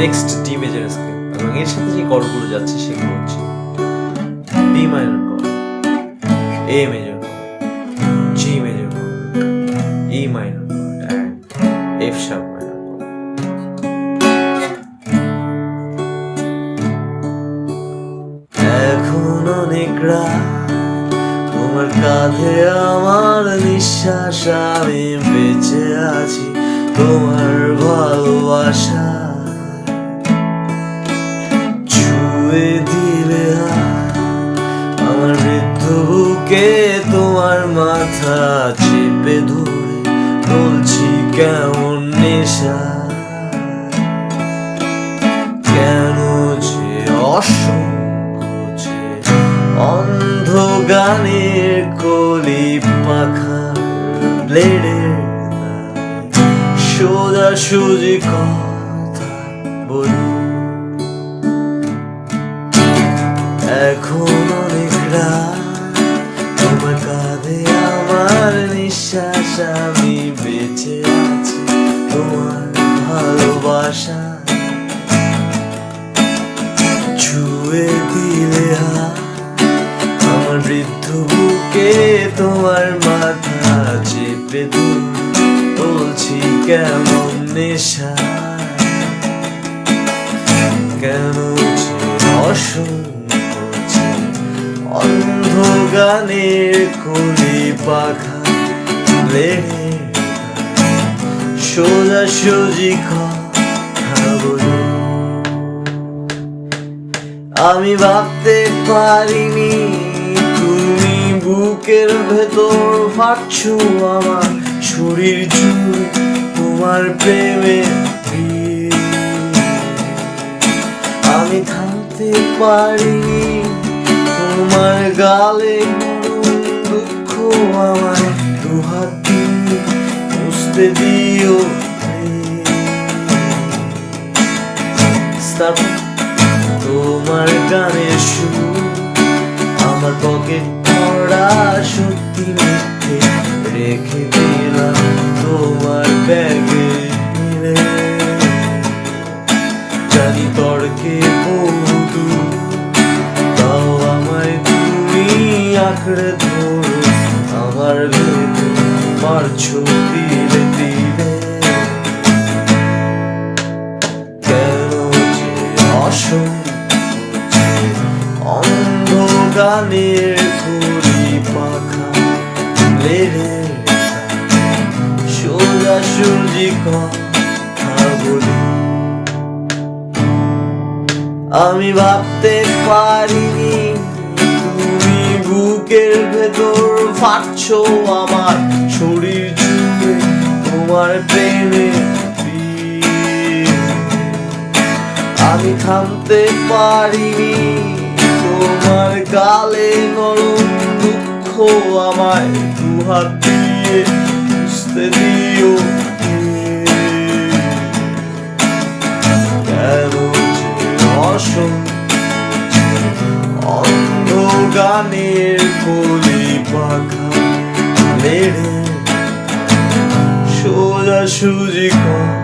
Next D major scale এবং এর সাথে যে কর্ডগুলো যাচ্ছে সেগুলো হচ্ছে B minor chord, A major chord, G major chord, E minor chord and F sharp minor chord. এখন অনেক রাত, তোমার কাঁধে আমার নিঃশ্বাস, আমি বেঁচে আছি তোমার ভালোবাসা। ছুঁয়ে দিলে আমার বৃদ্ধ বুকে তোমার মাথা চেপে ধরে বলছি কেমন নেশা, কেন যে অসংকোচে অন্ধ গানের কলি পাখার ব্লেডের সোজা সুজি কথা বলি। এখন অনেক রাত, তোমার কাঁধে আমার নিঃশ্বাস, আমি বেঁচে আছি তোমার ভালোবাসা। ছুঁয়ে দিলে আমার বৃদ্ধ বুকে তোমার মাথা চেপে বলছি কেমন নেশা, কেন যে অসংকোচে অন্ধ গানের কলি পাখা ব্লেডে সোজা সুজি কথা বলি। আমি ভাবতে পারিনি তুমি বুকের ভেতর ফাটছো আমার শরীর জুড়ে তোমার প্রেমে। আমি থামতে পারিনি তোমার গালে দুঃখ আমার দুহাত দিয়ে মুছতে দিও। তোমার গানের সুর আমার পকেট ভরা সত্যি মিথ্যে রেখে দিলাম তোমার ব্যাগে। জানি তর্কে বহুদূর, তাও আমায় তুমি আঁকড়ে ধরো আমার ভেতর মারছো দিলে দিলে। কেন যে অসংকোচে অন্ধ গানের কলি পাখা ব্লেডে সোজা সুজি কথা বলি। আমি ভাবতে পারিনি তুমি বুকের ভেতর ফাটছো আমার শরীর জুড়ে তোমার প্রেমে। আমি থামতে পারিনি তোমার গালে নরম দুঃখ আমায় দুহাত দিয়ে মুছতে দিও। কেন অন্ধ গানের কলি পাখা ব্লেডে সোজা সুজি কথা